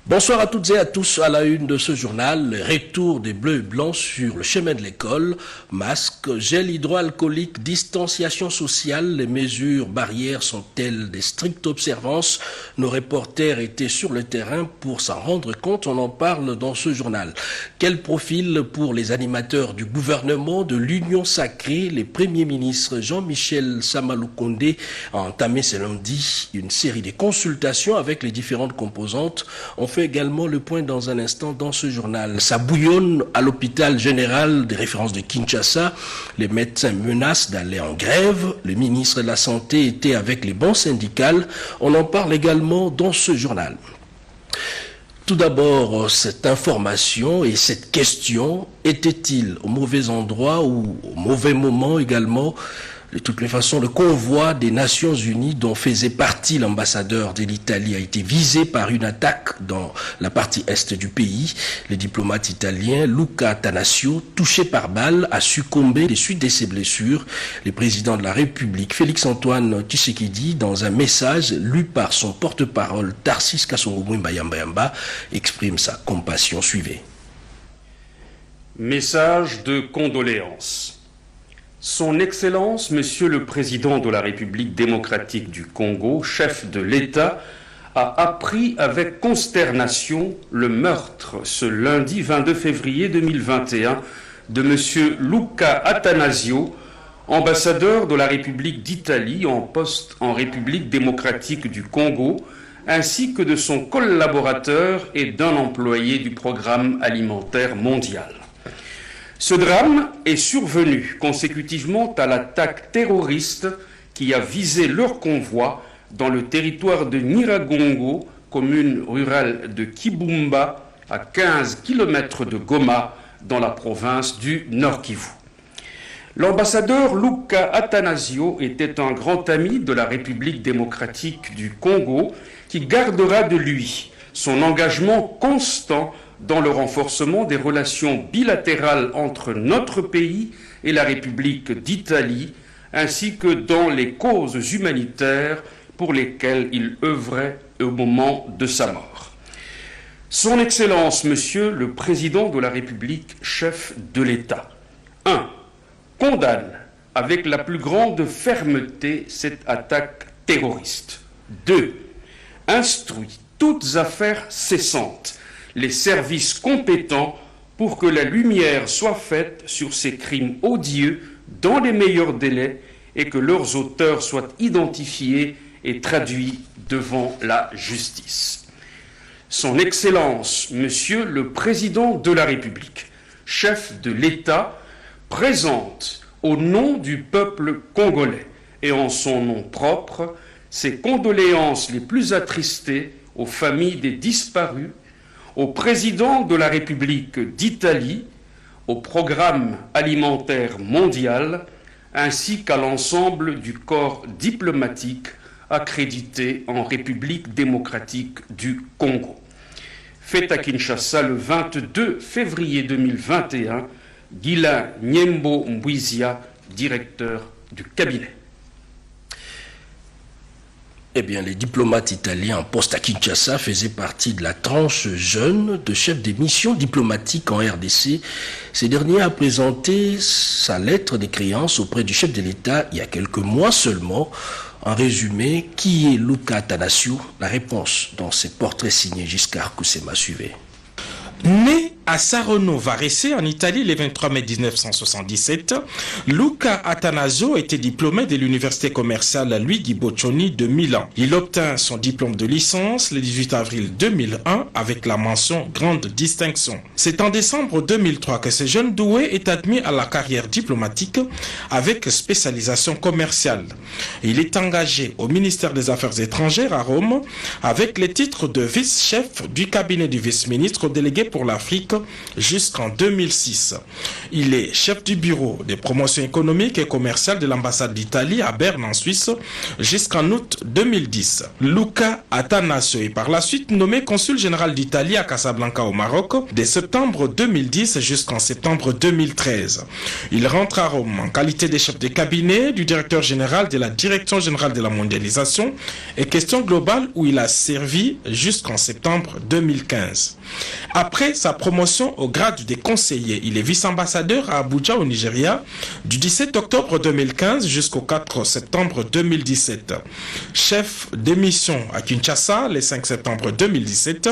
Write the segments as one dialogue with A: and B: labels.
A: Bonsoir à toutes et à tous. À la une de ce journal, le retour des bleus et blancs sur le chemin de l'école. Masques, gel hydroalcoolique, distanciation sociale, les mesures barrières sont-elles des strictes observances? Nos reporters étaient sur le terrain pour s'en rendre compte. On en parle dans ce journal. Quel profil pour les animateurs du gouvernement de l'Union sacrée? Les premiers ministres Jean-Michel Samaloukonde a entamé ce lundi une série de consultations avec les différentes composantes. On fait également le point dans un instant dans ce journal. Ça bouillonne à l'hôpital général des références de Kinshasa. Les médecins menacent d'aller en grève. Le ministre de la Santé était avec les bons syndicales. On en parle également dans ce journal. Tout d'abord, cette information et cette question, était-il au mauvais endroit ou au mauvais moment également? De toutes les façons, le convoi des Nations Unies dont faisait partie l'ambassadeur de l'Italie a été visé par une attaque dans la partie est du pays. Le diplomate italien Luca Attanasio, touché par balle, a succombé des suites de ses blessures. Le président de la République, Félix-Antoine Tshisekedi, dans un message lu par son porte-parole Tarsis Kasongo-Mouimba Yamba, exprime sa compassion. Suivez.
B: Message de condoléances. Son Excellence, Monsieur le Président de la République démocratique du Congo, chef de l'État, a appris avec consternation le meurtre ce lundi 22 février 2021 de Monsieur Luca Attanasio, ambassadeur de la République d'Italie en poste en République démocratique du Congo, ainsi que de son collaborateur et d'un employé du Programme alimentaire mondial. Ce drame est survenu consécutivement à l'attaque terroriste qui a visé leur convoi dans le territoire de Nyiragongo, commune rurale de Kibumba, à 15 km de Goma, dans la province du Nord Kivu. L'ambassadeur Luca Attanasio était un grand ami de la République démocratique du Congo qui gardera de lui son engagement constant dans le renforcement des relations bilatérales entre notre pays et la République d'Italie, ainsi que dans les causes humanitaires pour lesquelles il œuvrait au moment de sa mort. Son Excellence, Monsieur le Président de la République, chef de l'État, 1. Condamne avec la plus grande fermeté cette attaque terroriste. 2. Instruit toutes affaires cessantes les services compétents pour que la lumière soit faite sur ces crimes odieux dans les meilleurs délais et que leurs auteurs soient identifiés et traduits devant la justice. Son Excellence, Monsieur le Président de la République, chef de l'État, présente au nom du peuple congolais et en son nom propre ses condoléances les plus attristées aux familles des disparus, au président de la République d'Italie, au Programme alimentaire mondial, ainsi qu'à l'ensemble du corps diplomatique accrédité en République démocratique du Congo. Fait à Kinshasa le 22 février 2021, Guilain Nyembo Mbouizia, directeur du cabinet.
A: Eh bien, les diplomates italiens en poste à Kinshasa faisaient partie de la tranche jeune de chefs des missions diplomatiques en RDC. Ce dernier a présenté sa lettre de créance auprès du chef de l'État il y a quelques mois seulement. En résumé, qui est Luca Attanasio? La réponse dans ces portraits signés Giscard Koussema. Suivez.
C: Né à Saronno Varese en Italie le 23 mai 1977, Luca Attanasio était diplômé de l'université commerciale Luigi Boccioni de Milan. Il obtint son diplôme de licence le 18 avril 2001 avec la mention grande distinction. C'est en décembre 2003 que ce jeune doué est admis à la carrière diplomatique avec spécialisation commerciale. Il est engagé au ministère des Affaires étrangères à Rome avec le titre de vice-chef du cabinet du vice-ministre délégué pour l'Afrique jusqu'en 2006. Il est chef du bureau des promotions économiques et commerciales de l'ambassade d'Italie à Berne en Suisse jusqu'en août 2010. Luca Attanasio est par la suite nommé consul général d'Italie à Casablanca au Maroc de septembre 2010 jusqu'en septembre 2013. Il rentre à Rome en qualité de chef de cabinet du directeur général de la Direction générale de la mondialisation et questions globales où il a servi jusqu'en septembre 2015. Après sa promotion au grade des conseillers, il est vice-ambassadeur à Abuja au Nigeria du 17 octobre 2015 jusqu'au 4 septembre 2017. Chef de mission à Kinshasa le 5 septembre 2017,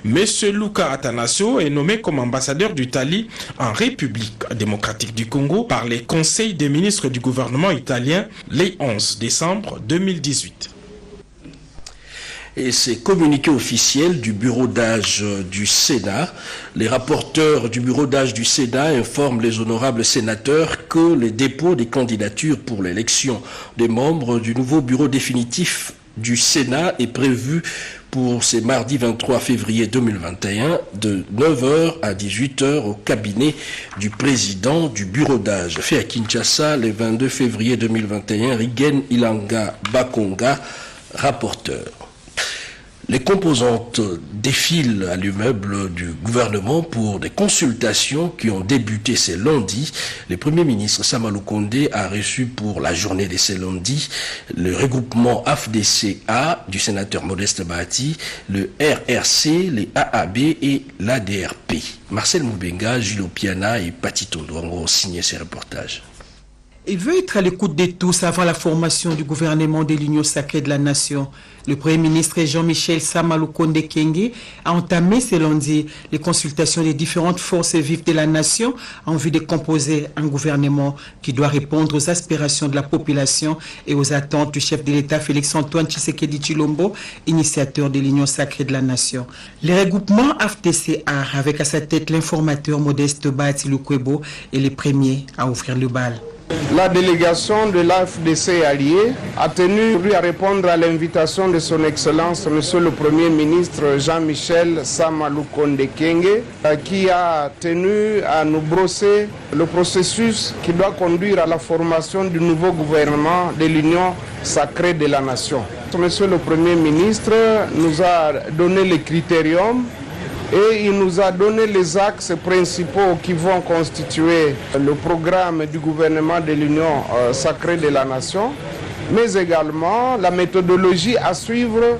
C: M. Luca Attanasio est nommé comme ambassadeur d'Italie en République démocratique du Congo par les conseils des ministres du gouvernement italien le 11 décembre 2018.
A: Et ces communiqués officiels du bureau d'âge du Sénat, les rapporteurs du bureau d'âge du Sénat informent les honorables sénateurs que le dépôt des candidatures pour l'élection des membres du nouveau bureau définitif du Sénat est prévu pour ce mardi 23 février 2021 de 9h à 18h au cabinet du président du bureau d'âge. Fait à Kinshasa le 22 février 2021, Rigen Ilanga Bakonga, rapporteur. Les composantes défilent à l'immeuble du gouvernement pour des consultations qui ont débuté ce lundi. Le Premier ministre Sama Lukonde a reçu pour la journée de ce lundi le regroupement AFDCA du sénateur Modeste Bahati, le RRC, les AAB et l'ADRP. Marcel Moubenga, Gilles Opiana et Pati Tondo ont signé ces reportages.
D: Il veut être à l'écoute de tous avant la formation du gouvernement de l'Union sacrée de la nation. Le Premier ministre Jean-Michel Sama Lukonde Kyenge a entamé ce lundi les consultations des différentes forces vives de la nation en vue de composer un gouvernement qui doit répondre aux aspirations de la population et aux attentes du chef de l'État Félix-Antoine Tshisekedi Tshilombo, initiateur de l'Union sacrée de la nation. Le regroupement AFDCA, avec à sa tête l'informateur Modeste Bahati Lukwebo, est le premier à ouvrir le bal.
E: La délégation de l'AFDC allié a tenu à répondre à l'invitation de son Excellence, Monsieur le Premier ministre Jean-Michel Sama Lukonde Kyenge, qui a tenu à nous brosser le processus qui doit conduire à la formation du nouveau gouvernement de l'Union sacrée de la nation. Monsieur le Premier ministre nous a donné les critériums et il nous a donné les axes principaux qui vont constituer le programme du gouvernement de l'Union sacrée de la nation, mais également la méthodologie à suivre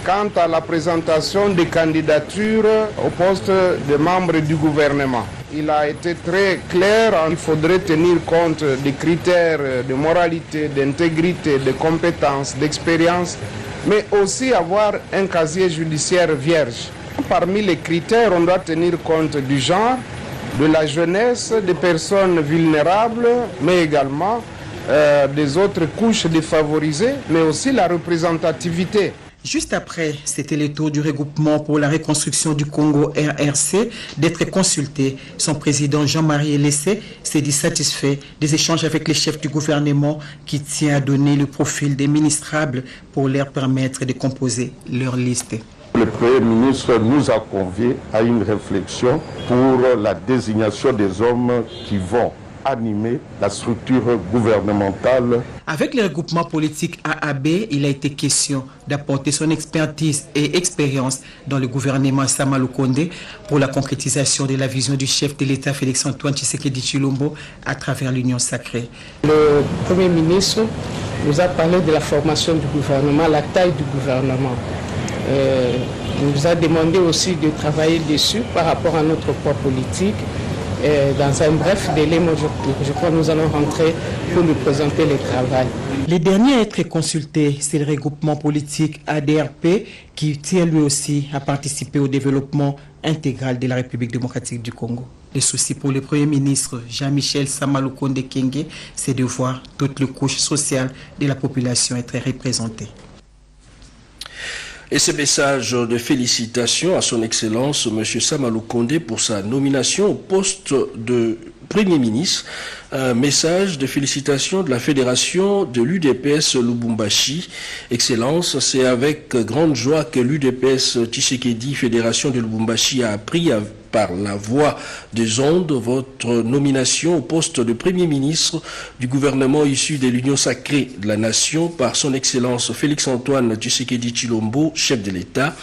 E: quant à la présentation des candidatures au poste de membres du gouvernement. Il a été très clair, il faudrait tenir compte des critères de moralité, d'intégrité, de compétences, d'expérience, mais aussi avoir un casier judiciaire vierge. Parmi les critères, on doit tenir compte du genre, de la jeunesse, des personnes vulnérables, mais également des autres couches défavorisées, mais aussi la représentativité.
D: Juste après, c'était le tour du regroupement pour la reconstruction du Congo RRC d'être consulté. Son président Jean-Marie Elessé s'est dit satisfait des échanges avec les chefs du gouvernement qui tient à donner le profil des ministrables pour leur permettre de composer leur liste.
F: Le Premier ministre nous a conviés à une réflexion pour la désignation des hommes qui vont animer la structure gouvernementale.
D: Avec le regroupement politique AAB, il a été question d'apporter son expertise et expérience dans le gouvernement Sama Lukonde pour la concrétisation de la vision du chef de l'État Félix-Antoine Tshisekedi Tshilombo à travers l'Union sacrée.
G: Le Premier ministre nous a parlé de la formation du gouvernement, la taille du gouvernement. Il nous a demandé aussi de travailler dessus par rapport à notre poids politique. Dans un bref délai, je crois que nous allons rentrer pour lui présenter le travail.
D: Les derniers à être consultés, c'est le regroupement politique ADRP qui tient lui aussi à participer au développement intégral de la République démocratique du Congo. Le souci pour le Premier ministre Jean-Michel Sama Lukonde Kyenge, c'est de voir toutes les couches sociales de la population être représentées.
A: Et ce message de félicitations à son Excellence M. Sama Lukonde pour sa nomination au poste de Premier ministre Un message de félicitations de la fédération de l'UDPS Lubumbashi. Excellence, c'est avec grande joie que l'UDPS Tshisekedi, fédération de Lubumbashi, a appris par la voie des ondes votre nomination au poste de Premier ministre du gouvernement issu de l'Union sacrée de la nation par son Excellence Félix-Antoine Tshisekedi Tshilombo, chef de l'État.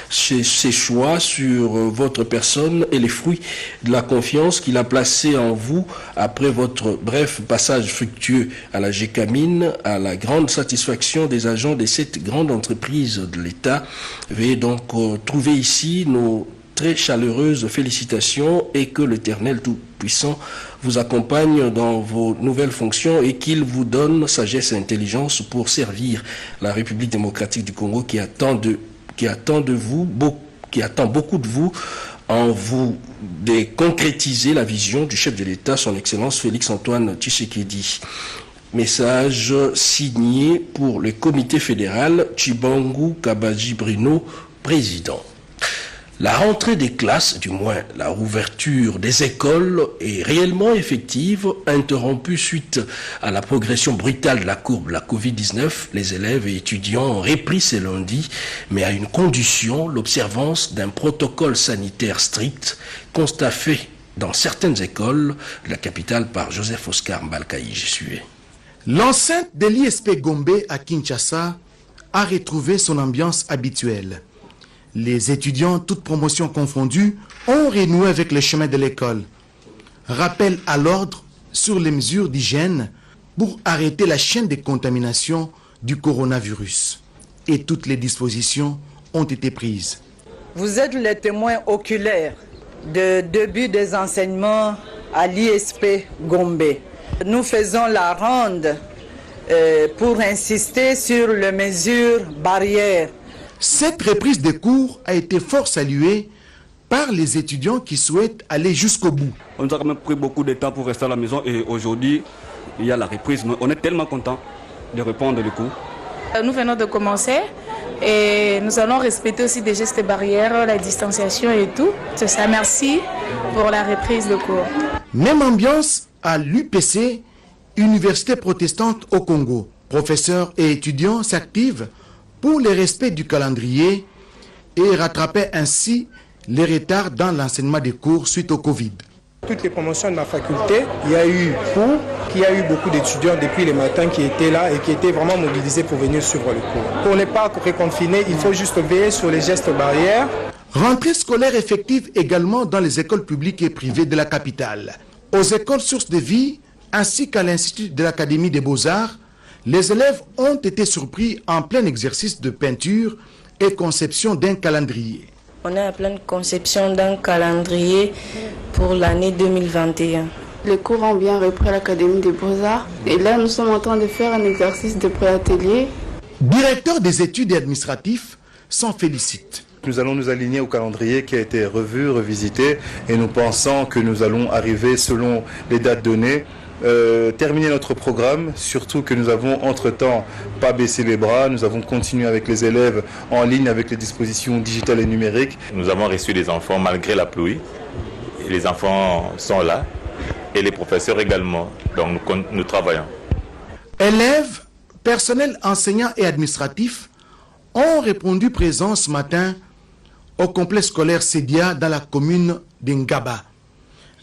A: Ces choix sur votre personne et les fruits de la confiance qu'il a placée en vous après votre bref passage fructueux à la GECAMINE, à la grande satisfaction des agents de cette grande entreprise de l'État. Veuillez donc trouver ici nos très chaleureuse félicitations et que l'Éternel Tout-Puissant vous accompagne dans vos nouvelles fonctions et qu'il vous donne sagesse et intelligence pour servir la République démocratique du Congo qui attend beaucoup de vous en vous de concrétiser la vision du chef de l'État, son Excellence Félix-Antoine Tshisekedi. Message signé pour le comité fédéral Chibangu Kabaji Bruno, président. La rentrée des classes, du moins la rouverture des écoles, est réellement effective, interrompue suite à la progression brutale de la courbe de la Covid-19. Les élèves et étudiants ont repris ce lundi, mais à une condition, l'observance d'un protocole sanitaire strict, constat fait dans certaines écoles de la capitale par Joseph Oscar Mbalkaï. Je suis.
H: L'enceinte de l'ISP Gombe à Kinshasa a retrouvé son ambiance habituelle. Les étudiants, toutes promotions confondues, ont renoué avec le chemin de l'école. Rappel à l'ordre sur les mesures d'hygiène pour arrêter la chaîne de contamination du coronavirus. Et toutes les dispositions ont été prises.
I: Vous êtes les témoins oculaires du début des enseignements à l'ISP Gombe. Nous faisons la ronde pour insister sur les mesures barrières.
H: Cette reprise des cours a été fort saluée par les étudiants qui souhaitent aller jusqu'au bout.
J: On nous a quand même pris beaucoup de temps pour rester à la maison et aujourd'hui, il y a la reprise. On est tellement contents de reprendre le cours.
K: Nous venons de commencer et nous allons respecter aussi des gestes barrières, la distanciation et tout. C'est ça, merci pour la reprise de cours.
H: Même ambiance à l'UPC, Université protestante au Congo. Professeurs et étudiants s'activent pour le respect du calendrier et rattraper ainsi les retards dans l'enseignement des cours suite au Covid.
L: Toutes les promotions de ma faculté, il y a eu beaucoup d'étudiants depuis le matin qui étaient là et qui étaient vraiment mobilisés pour venir suivre le cours. Pour ne pas reconfiner, il faut juste veiller sur les gestes barrières.
H: Rentrée scolaire effective également dans les écoles publiques et privées de la capitale. Aux écoles sources de vie ainsi qu'à l'Institut de l'Académie des Beaux-Arts, les élèves ont été surpris en plein exercice de peinture et conception d'un calendrier.
K: On est en pleine conception d'un calendrier pour l'année 2021.
M: Les cours ont bien repris à l'Académie des Beaux-Arts et là nous sommes en train de faire un exercice de pré-atelier.
H: Directeur des études et administratifs s'en félicite.
N: Nous allons nous aligner au calendrier qui a été revu, revisité et nous pensons que nous allons arriver selon les dates données. Terminer notre programme, surtout que nous avons entre-temps pas baissé les bras, nous avons continué avec les élèves en ligne avec les dispositions digitales et numériques.
O: Nous avons reçu des enfants malgré la pluie, les enfants sont là et les professeurs également, donc nous travaillons.
H: Élèves, personnel enseignant et administratif ont répondu présent ce matin au complexe scolaire Sédia dans la commune d'Ngaba.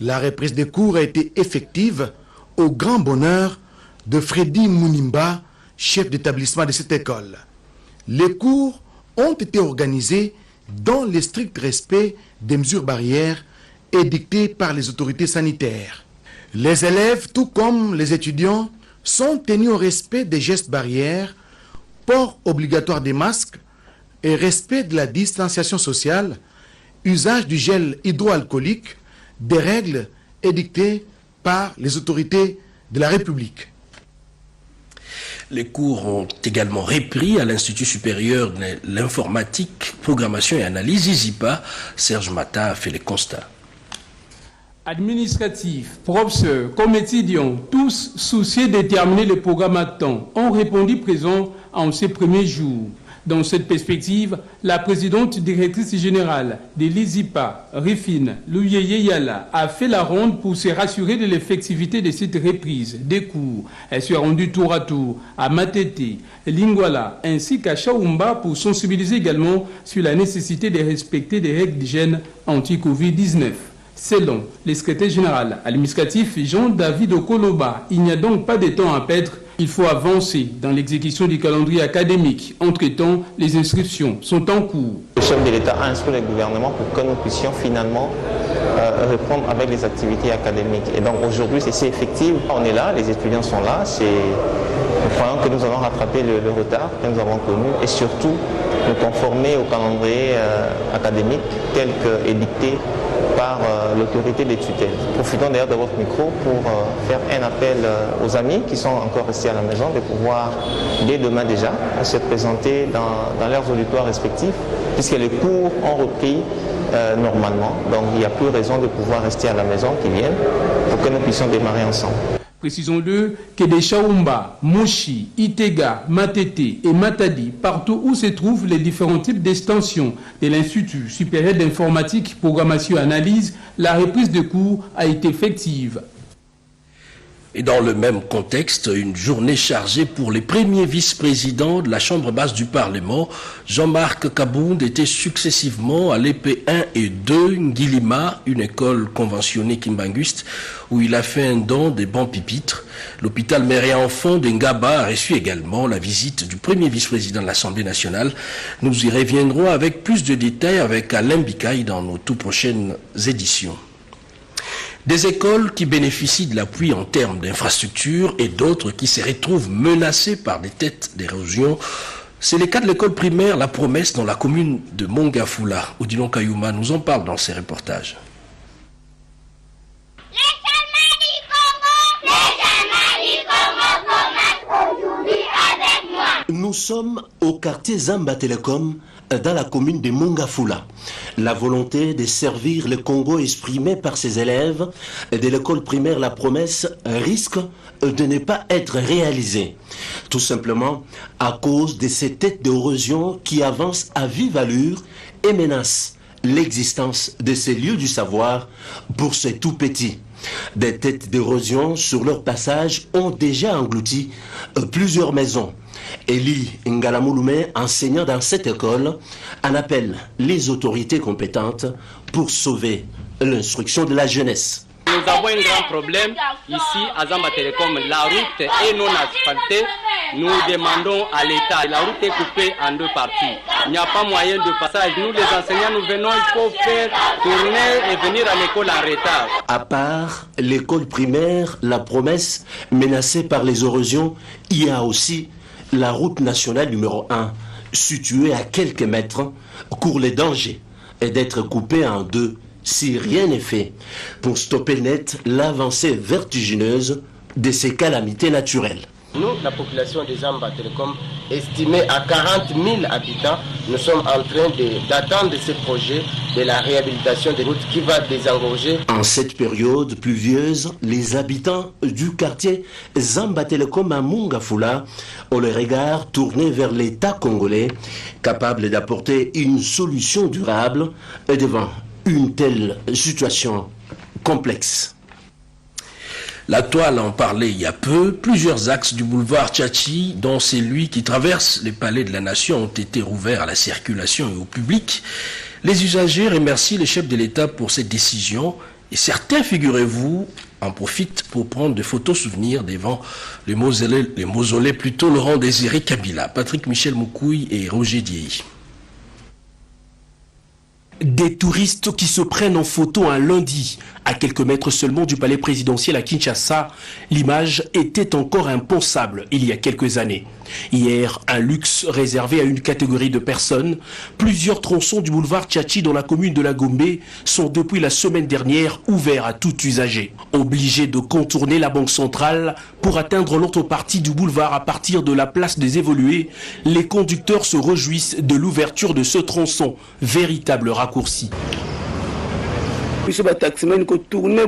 H: La reprise des cours a été effective au grand bonheur de Freddy Mounimba, chef d'établissement de cette école. Les cours ont été organisés dans le strict respect des mesures barrières édictées par les autorités sanitaires. Les élèves, tout comme les étudiants, sont tenus au respect des gestes barrières, port obligatoire des masques et respect de la distanciation sociale, usage du gel hydroalcoolique, des règles édictées par les autorités de la République.
A: Les cours ont également repris à l'Institut supérieur de l'informatique, programmation et analyse, ISIPA. Serge Mata a fait les constats.
P: Administratifs, professeurs, comme étudiants, tous souciés de terminer le programme à temps, ont répondu présent en ces premiers jours. Dans cette perspective, la présidente directrice générale de l'ISIPA, Rifine Louyeye Yala, a fait la ronde pour se rassurer de l'effectivité de cette reprise des cours. Elle s'est rendue tour à tour à Matete, Lingwala ainsi qu'à Chaoumba pour sensibiliser également sur la nécessité de respecter des règles d'hygiène anti-Covid-19. Selon le secrétaire général administratif Jean-David Okoloba, il n'y a donc pas de temps à perdre. Il faut avancer dans l'exécution du calendrier académique. Entre-temps, les inscriptions sont en cours.
Q: Le chef de l'État a instruit le gouvernement pour que nous puissions finalement reprendre avec les activités académiques. Et donc aujourd'hui, c'est effectif. On est là, les étudiants sont là. Nous croyons que nous allons rattraper le retard que nous avons connu et surtout nous conformer au calendrier académique tel qu'édicté par l'autorité des tutelles. Profitons d'ailleurs de votre micro pour faire un appel aux amis qui sont encore restés à la maison de pouvoir, dès demain déjà, se présenter dans leurs auditoires respectifs, puisque les cours ont repris normalement. Donc il n'y a plus raison de pouvoir rester à la maison qui viennent pour que nous puissions démarrer ensemble.
P: Précisons-le que des Chaoumba, Moshi, Itega, Matete et Matadi, partout où se trouvent les différents types d'extensions de l'Institut supérieur d'informatique, programmation et analyse, la reprise de cours a été effective.
A: Et dans le même contexte, une journée chargée pour les premiers vice-présidents de la Chambre basse du Parlement. Jean-Marc Kabound était successivement à l'EP1 et 2 Ngilima, une école conventionnée kimbanguiste, où il a fait un don des bancs pupitres. L'hôpital mère et enfant de Ngaba a reçu également la visite du premier vice-président de l'Assemblée nationale. Nous y reviendrons avec plus de détails avec Alain Bikaï dans nos tout prochaines éditions. Des écoles qui bénéficient de l'appui en termes d'infrastructures et d'autres qui se retrouvent menacées par des têtes d'érosion. C'est le cas de l'école primaire La Promesse dans la commune de Mongafula. Odilon Kayuma nous en parle dans ses reportages.
R: Nous sommes au quartier Zamba Telecom dans la commune de Mongafula. La volonté de servir le Congo exprimée par ses élèves de l'école primaire La Promesse risque de ne pas être réalisée. Tout simplement à cause de ces têtes d'érosion qui avancent à vive allure et menacent l'existence de ces lieux du savoir pour ces tout petits. Des têtes d'érosion sur leur passage ont déjà englouti plusieurs maisons. Eli Ngalamouloumé, enseignant dans cette école, en appelle les autorités compétentes pour sauver l'instruction de la jeunesse.
S: Nous avons un grand problème ici à Zamba Telecom. La route est non asphaltée. Nous demandons à l'État. La route est coupée en deux parties. Il n'y a pas moyen de passage. Nous, les enseignants, nous venons, il faut faire tourner et venir à l'école en retard.
R: À part l'école primaire La Promesse, menacée par les érosions, il y a aussi la route nationale numéro 1, située à quelques mètres, court les dangers et d'être coupée en deux si rien n'est fait pour stopper net l'avancée vertigineuse de ces calamités naturelles.
T: Nous, la population de Zamba Telecom, estimée à 40 000 habitants, nous sommes en train d'attendre ce projet de la réhabilitation des routes qui va désengorger.
R: En cette période pluvieuse, les habitants du quartier Zamba Telecom à Mongafula ont le regard tourné vers l'État congolais, capable d'apporter une solution durable devant une telle situation complexe.
A: La Toile en parlait il y a peu. Plusieurs axes du boulevard Tchatchi, dont celui qui traverse les palais de la Nation, ont été rouverts à la circulation et au public. Les usagers remercient le chef de l'État pour cette décision et certains, figurez-vous, en profitent pour prendre des photos souvenirs devant les mausolées plutôt Laurent Désiré Kabila, Patrick Michel Moukouille et Roger Diey.
U: Des touristes qui se prennent en photo un lundi, à quelques mètres seulement du palais présidentiel à Kinshasa. L'image était encore impensable il y a quelques années. Hier, un luxe réservé à une catégorie de personnes. Plusieurs tronçons du boulevard Tchatchi dans la commune de la Gombe sont depuis la semaine dernière ouverts à tout usager. Obligés de contourner la banque centrale pour atteindre l'autre partie du boulevard à partir de la place des Évolués, les conducteurs se réjouissent de l'ouverture de ce tronçon, véritable raccourci.
V: Puisque les taximens qui tournent,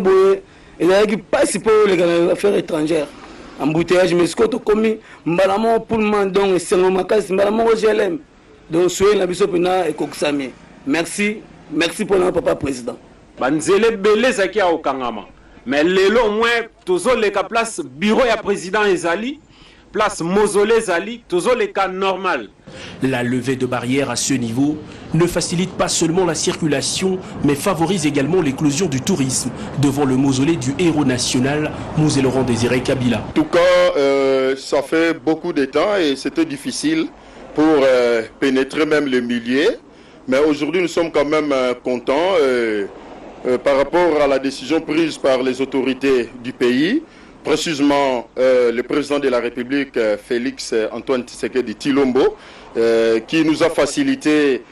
V: ils ont passé pour les affaires étrangères. Embouteillage, mais ce que tu as commis, pour le mandon, c'est un macasse, c'est un GLM. donc soyez la biso pena et koksami. Merci pour notre papa président.
B: Banzele belé zaki a okangama. Mais lelo au moins tozo le ka place bureau ya président ezali, place mausolée ezali, tozo le ka normal.
U: La levée de barrières à ce niveau ne facilite pas seulement la circulation, mais favorise également l'éclosion du tourisme devant le mausolée du héros national, Mzee Laurent Désiré Kabila.
F: En tout cas, ça fait beaucoup de temps et c'était difficile pour pénétrer même le milieu. Mais aujourd'hui, nous sommes quand même contents par rapport à la décision prise par les autorités du pays. Précisément, le président de la République, Félix Antoine Tshisekedi Tshilombo, qui nous a facilité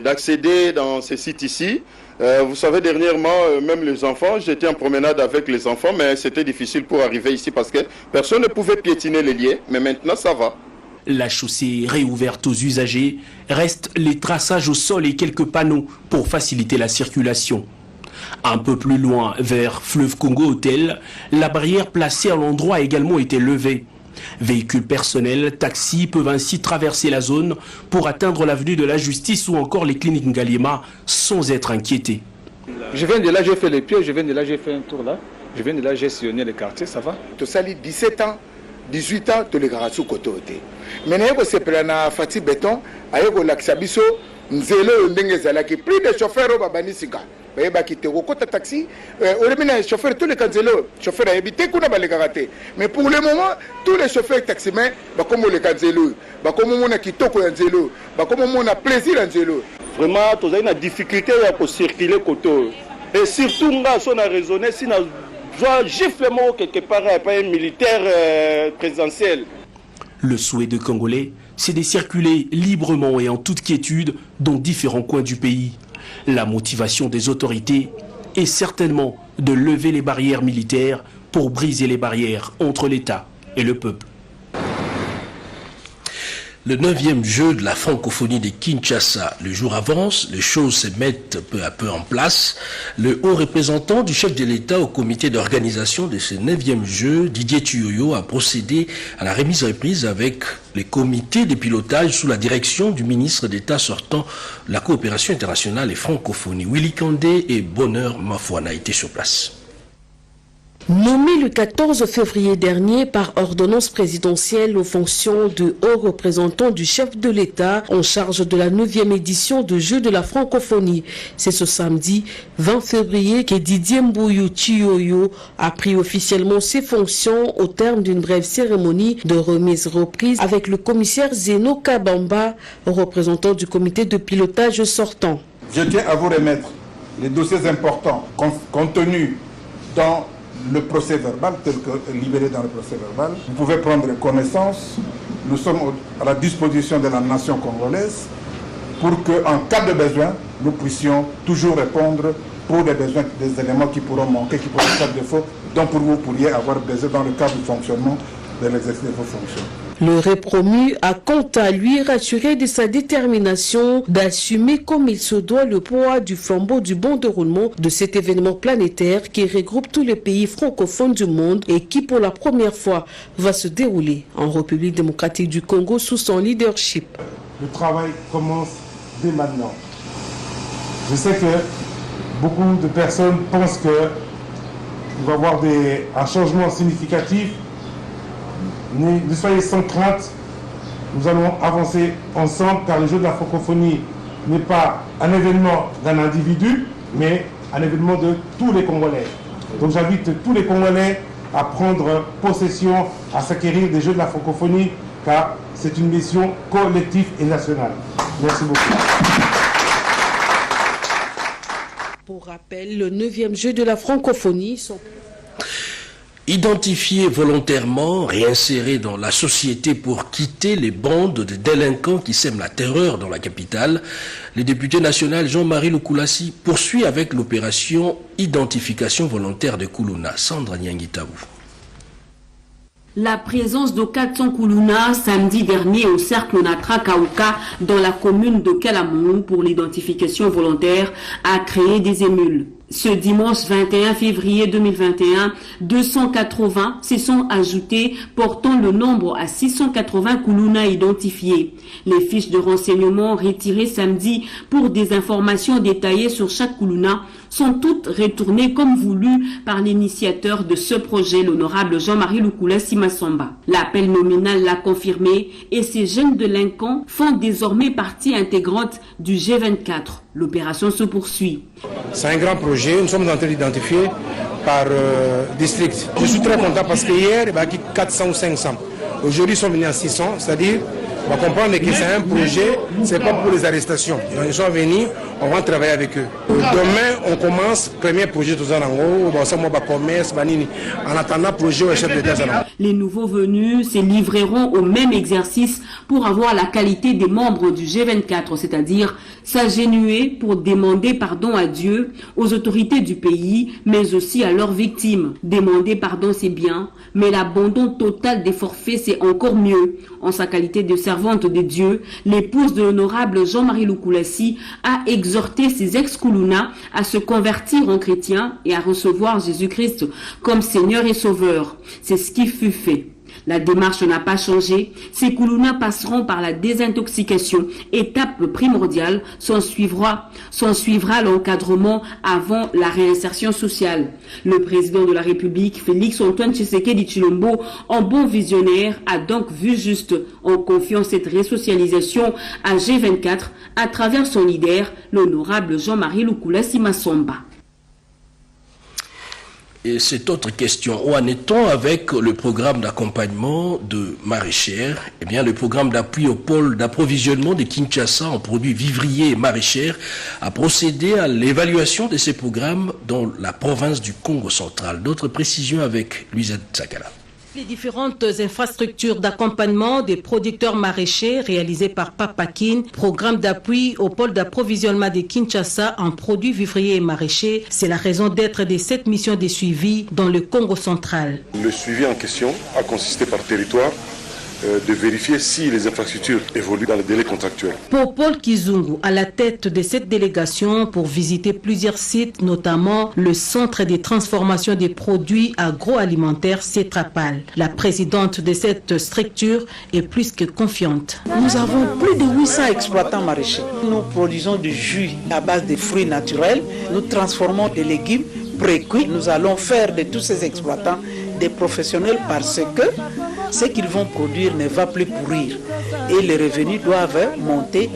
F: d'accéder dans ces sites ici. Vous savez, dernièrement, même les enfants, j'étais en promenade avec les enfants, mais c'était difficile pour arriver ici parce que personne ne pouvait piétiner les lieux, mais maintenant ça va.
U: La chaussée réouverte aux usagers, restent les traçages au sol et quelques panneaux pour faciliter la circulation. Un peu plus loin, vers Fleuve Congo Hôtel, la barrière placée à l'endroit a également été levée. Véhicules personnels, taxis peuvent ainsi traverser la zone pour atteindre l'avenue de la Justice ou encore les cliniques Ngaliema sans être inquiétés.
C: Je viens de là, j'ai fait les pieds, je viens de là, j'ai fait un tour là. Je viens de là, j'ai sillonné le quartier, ça va.
W: Tu sali 17 ans, 18 ans, tu les gardes sous côté. Mais nous avons fait un Fati Béton, avec l'Axabiso, nous avons plus de chauffeurs au Babanisika. Mais pour le moment, tous les chauffeurs taximens, comme les canzelo, comme on a kitoko anzelo, comme on a plaisir anzelo.
F: Vraiment, tu as une difficulté à circuler côté. Et surtout, on a raisonné si on a gifle quelque part pas un militaire présidentiel.
U: Le souhait de Congolais, c'est de circuler librement et en toute quiétude dans différents coins du pays. La motivation des autorités est certainement de lever les barrières militaires pour briser les barrières entre l'État et le peuple.
A: Le 9e jeu de la francophonie de Kinshasa. Le jour avance, les choses se mettent peu à peu en place. Le haut représentant du chef de l'État au comité d'organisation de ce 9e jeu, Didier Tuyoyo, a procédé à la remise-reprise avec les comités de pilotage sous la direction du ministre d'État sortant de la coopération internationale et francophonie. Willy Kandé et Bonheur Mafouana étaient sur place.
X: Nommé le 14 février dernier par ordonnance présidentielle aux fonctions de haut représentant du chef de l'État en charge de la 9e édition de Jeux de la francophonie. C'est ce samedi 20 février que Didier Mbouyou Tuyoyo a pris officiellement ses fonctions au terme d'une brève cérémonie de remise-reprise avec le commissaire Zeno Kabamba, représentant du comité de pilotage sortant.
Y: Je tiens à vous remettre les dossiers importants contenus dans le procès verbal, tel que libéré dans le procès verbal. Vous pouvez prendre connaissance. Nous sommes à la disposition de la nation congolaise pour qu'en cas de besoin, nous puissions toujours répondre pour des besoins, des éléments qui pourront manquer, qui pourront faire défaut, dont pour vous pourriez avoir besoin dans le cadre du fonctionnement de l'exercice de vos fonctions.
X: Le répromu a quant à lui rassuré de sa détermination d'assumer comme il se doit le poids du flambeau du bon déroulement de cet événement planétaire qui regroupe tous les pays francophones du monde et qui pour la première fois va se dérouler en République démocratique du Congo sous son leadership.
Y: Le travail commence dès maintenant. Je sais que beaucoup de personnes pensent qu'il va y avoir un changement significatif. Ne soyez sans crainte, nous allons avancer ensemble car le jeu de la francophonie n'est pas un événement d'un individu, mais un événement de tous les Congolais. Donc j'invite tous les Congolais à prendre possession, à s'acquérir des jeux de la francophonie car c'est une mission collective et nationale. Merci beaucoup.
X: Pour rappel, le 9e jeu de la francophonie sont...
A: Identifiés volontairement, réinsérés dans la société pour quitter les bandes de délinquants qui sèment la terreur dans la capitale, le député national Jean-Marie Lukulassi poursuit avec l'opération Identification volontaire de Koulouna. Sandra Nyangitaou.
Z: La présence de 400 Koulouna samedi dernier au cercle Natra Kauka dans la commune de Kalamou pour l'identification volontaire a créé des émules. Ce dimanche 21 février 2021, 280 se sont ajoutés, portant le nombre à 680 Koulouna identifiés. Les fiches de renseignement retirées samedi pour des informations détaillées sur chaque Koulouna sont toutes retournées comme voulu par l'initiateur de ce projet, l'honorable Jean-Marie Lukula Simasomba. L'appel nominal l'a confirmé et ces jeunes délinquants font désormais partie intégrante du G24. L'opération se poursuit.
Y: C'est un grand projet, nous sommes en train d'identifier par district. Je suis très content parce que hier, il y a 400 ou 500. Aujourd'hui, ils sont venus à 600, c'est-à-dire, on va comprendre que c'est un projet, c'est pas pour les arrestations. Donc, ils sont venus, on va travailler avec eux. Demain, on commence, premier projet tout ça en haut, commerce, en attendant projet au chef d'État.
Z: Les nouveaux venus se livreront au même exercice pour avoir la qualité des membres du G24, c'est-à-dire s'agenouiller pour demander pardon à Dieu, aux autorités du pays, mais aussi à leurs victimes. Demander pardon, c'est bien, mais l'abandon total des forfaits, c'est encore mieux. En sa qualité de servante de Dieu, l'épouse de l'honorable Jean-Marie Lukulassi a exhorté ses ex-Koulouna à se convertir en chrétiens et à recevoir Jésus-Christ comme Seigneur et Sauveur. C'est ce qui fut fait. La démarche n'a pas changé. Ces Koulouna passeront par la désintoxication, étape primordiale. S'en suivra l'encadrement avant la réinsertion sociale. Le président de la République, Félix Antoine Tshisekedi Tshilombo, en bon visionnaire, a donc vu juste en confiant cette resocialisation à G24 à travers son leader, l'honorable Jean-Marie Lukula Simasomba.
A: Et cette autre question, où en est-on avec le programme d'accompagnement de maraîchères? Eh bien, le programme d'appui au pôle d'approvisionnement de Kinshasa en produits vivriers et maraîchères a procédé à l'évaluation de ces programmes dans la province du Congo central. D'autres précisions avec Luisette Sakala.
D: Les différentes infrastructures d'accompagnement des producteurs maraîchers réalisées par Papakin, programme d'appui au pôle d'approvisionnement de Kinshasa en produits vivriers et maraîchers, c'est la raison d'être de cette mission de suivi dans le Congo central.
E: Le suivi en question a consisté par territoire de vérifier si les infrastructures évoluent dans les délais contractuels.
D: Pour Paul Kizungu, à la tête de cette délégation pour visiter plusieurs sites, notamment le centre de transformation des produits agroalimentaires Cetrapal. La présidente de cette structure est plus que confiante.
G: Nous avons plus de 800 exploitants maraîchers. Nous produisons du jus à base de fruits naturels. Nous transformons des légumes pré-cuits. Nous allons faire de tous ces exploitants des professionnels parce que ce qu'ils vont produire ne va plus pourrir et les revenus doivent monter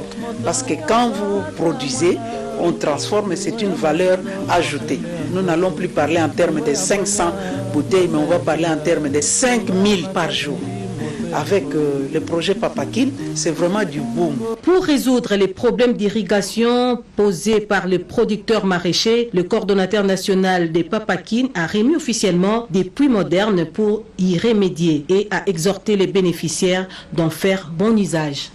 G: parce que quand vous produisez, on transforme et c'est une valeur ajoutée. Nous n'allons plus parler en termes de 500 bouteilles, mais on va parler en termes de 5000 par jour. Avec le projet Papakin, c'est vraiment du boom.
D: Pour résoudre les problèmes d'irrigation posés par les producteurs maraîchers, le coordonnateur national des Papakin a remis officiellement des puits modernes pour y remédier et a exhorté les bénéficiaires d'en faire bon usage.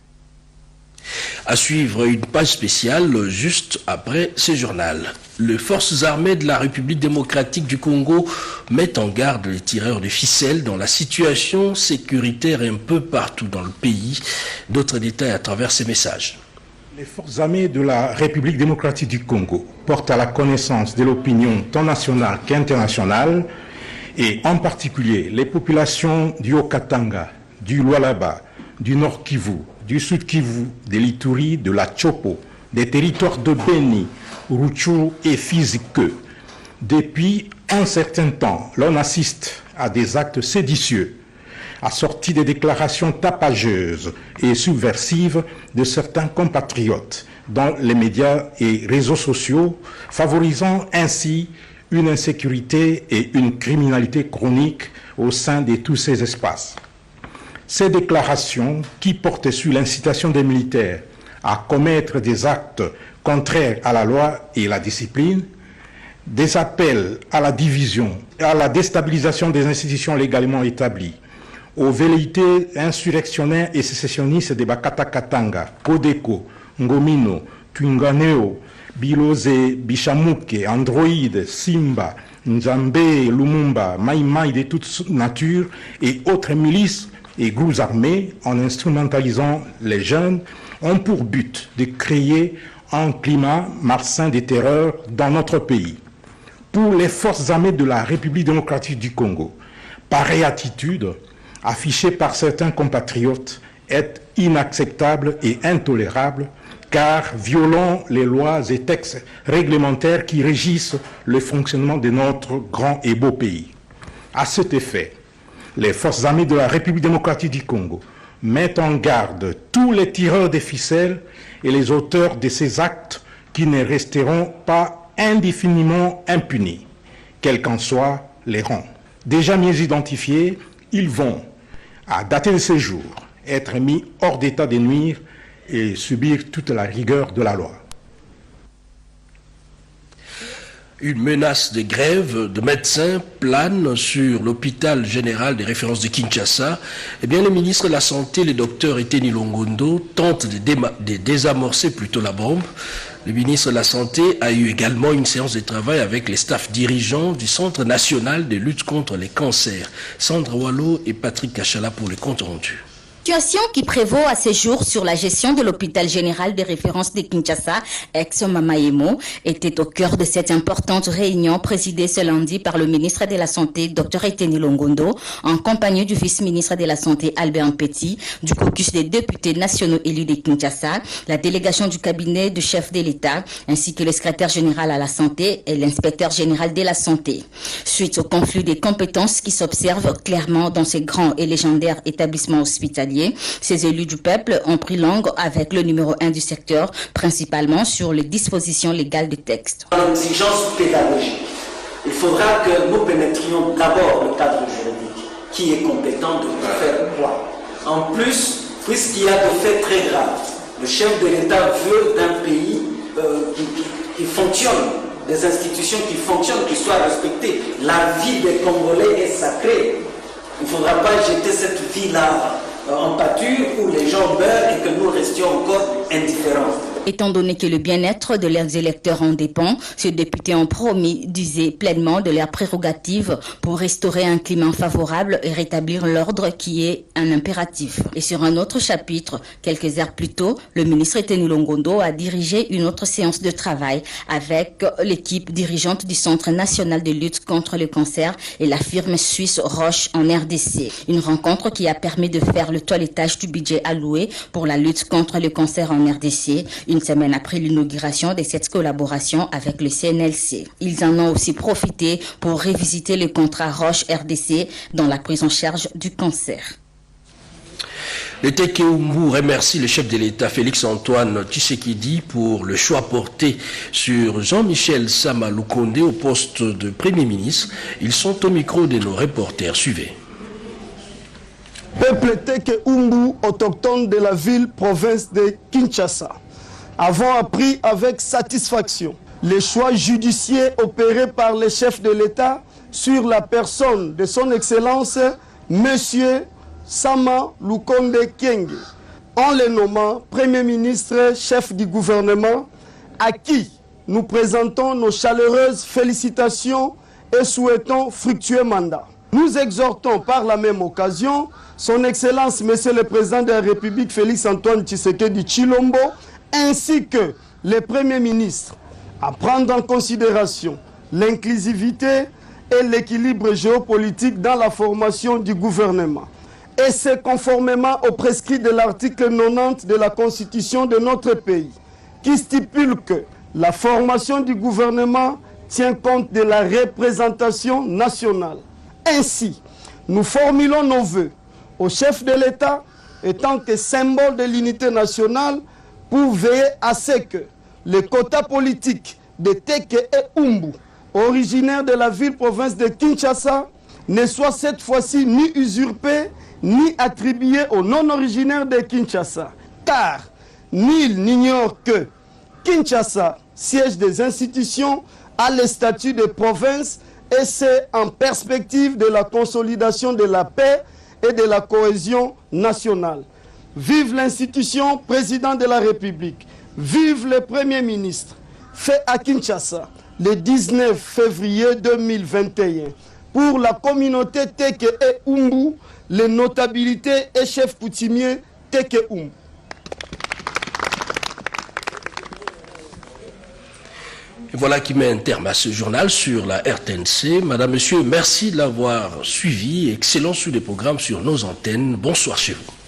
A: À suivre une page spéciale juste après ce journal. Les forces armées de la République démocratique du Congo mettent en garde les tireurs de ficelles dans la situation sécuritaire un peu partout dans le pays. D'autres détails à travers ces messages.
Y: Les forces armées de la République démocratique du Congo portent à la connaissance de l'opinion tant nationale qu'internationale et en particulier les populations du Haut-Katanga, du Lualaba, du Nord Kivu, du Sud Kivu, de l'Ituri, de la Chopo, des territoires de Beni, Rutshuru et Fizi que, depuis un certain temps, l'on assiste à des actes séditieux, assortis des déclarations tapageuses et subversives de certains compatriotes dans les médias et réseaux sociaux, favorisant ainsi une insécurité et une criminalité chronique au sein de tous ces espaces. Ces déclarations, qui portent sur l'incitation des militaires à commettre des actes contraires à la loi et la discipline, des appels à la division, à la déstabilisation des institutions légalement établies, aux velléités insurrectionnaires et sécessionnistes de Bakata Katanga, Kodeko, Ngomino, Twinganeo, Bilose, Bishamuke, Android, Simba, Nzambe, Lumumba, Maïmaï de toute nature et autres milices et groupes armés, en instrumentalisant les jeunes, ont pour but de créer un climat malsain de terreur dans notre pays. pour les forces armées de la République démocratique du Congo. Pareille attitude, affichée par certains compatriotes, est inacceptable et intolérable, car violant les lois et textes réglementaires qui régissent le fonctionnement de notre grand et beau pays. À cet effet, les forces armées de la République démocratique du Congo mettent en garde tous les tireurs des ficelles et les auteurs de ces actes qui ne resteront pas indéfiniment impunis, quels qu'en soient les rangs. Déjà mieux identifiés, ils vont, à dater de ce jour, être mis hors d'état de nuire et subir toute la rigueur de la loi.
A: Une menace de grève de médecins plane sur l'hôpital général des références de Kinshasa. Eh bien, le ministre de la Santé, le docteur Eteni Longondo, tente de désamorcer plutôt la bombe. Le ministre de la Santé a eu également une séance de travail avec les staffs dirigeants du Centre national de lutte contre les cancers. Sandra Wallo et Patrick Kachala pour le compte rendu.
I: Situation qui prévaut à ce jour sur la gestion de l'hôpital général de référence de Kinshasa, ex-Mamaemo, était au cœur de cette importante réunion présidée ce lundi par le ministre de la Santé, Dr Eteni Longondo, en compagnie du vice-ministre de la Santé, Albert Mpeti, du caucus des députés nationaux élus de Kinshasa, la délégation du cabinet du chef de l'État, ainsi que le secrétaire général à la santé et l'inspecteur général de la santé. Suite au conflit des compétences qui s'observe clairement dans ces grands et légendaires établissements hospitaliers, ces élus du peuple ont pris langue avec le numéro 1 du secteur, principalement sur les dispositions légales des textes.
J: Dans l'exigence pédagogique, il faudra que nous pénétrions d'abord le cadre juridique, qui est compétent de faire quoi. En plus, puisqu'il y a des faits très graves, le chef de l'État veut d'un pays qui fonctionne, des institutions qui fonctionnent, qui soient respectées. La vie des Congolais est sacrée. Il ne faudra pas jeter cette vie-là en pâture où les gens meurent et que nous restions encore indifférents.
I: Étant donné que le bien-être de leurs électeurs en dépend, ces députés ont promis d'user pleinement de leurs prérogatives pour restaurer un climat favorable et rétablir l'ordre qui est un impératif. Et sur un autre chapitre, quelques heures plus tôt, le ministre Eteni Longondo a dirigé une autre séance de travail avec l'équipe dirigeante du Centre national de lutte contre le cancer et la firme suisse Roche en RDC. Une rencontre qui a permis de faire le toilettage du budget alloué pour la lutte contre le cancer en RDC, une semaine après l'inauguration de cette collaboration avec le CNLC. Ils en ont aussi profité pour révisiter le contrat Roche-RDC dans la prise en charge du cancer.
A: Le Tekeumbu remercie le chef de l'État Félix-Antoine Tshisekedi pour le choix porté sur Jean-Michel Sama Lukonde au poste de Premier ministre. Ils sont au micro de nos reporters. Suivez.
K: Peuple Tekeumbu, autochtone de la ville-province de Kinshasa, avons appris avec satisfaction les choix judiciaires opérés par les chefs de l'État sur la personne de son Excellence, Monsieur Sama Lukonde Kyenge, en le nommant Premier ministre, chef du gouvernement, à qui nous présentons nos chaleureuses félicitations et souhaitons fructueux mandat. Nous exhortons par la même occasion son Excellence, Monsieur le Président de la République, Félix-Antoine Tshisekedi Tshilombo, ainsi que les premiers ministres, à prendre en considération l'inclusivité et l'équilibre géopolitique dans la formation du gouvernement. Et c'est conformément au prescrit de l'article 90 de la Constitution de notre pays, qui stipule que la formation du gouvernement tient compte de la représentation nationale. Ainsi, nous formulons nos vœux au chef de l'État, étant que symbole de l'unité nationale, pour veiller à ce que les quotas politiques de Teke et Umbu, originaires de la ville-province de Kinshasa, ne soient cette fois-ci ni usurpés, ni attribués aux non-originaires de Kinshasa. Car nul n'ignore que Kinshasa, siège des institutions, a le statut de province et c'est en perspective de la consolidation de la paix et de la cohésion nationale. Vive l'institution président de la République, vive le Premier ministre, fait à Kinshasa le 19 février 2021 pour la communauté Teke et Umbu, les notabilités et chefs coutumiers Teke Umbu.
A: Et voilà qui met un terme à ce journal sur la RTNC. Madame, Monsieur, merci de l'avoir suivi. Excellent sur les programmes sur nos antennes. Bonsoir chez vous.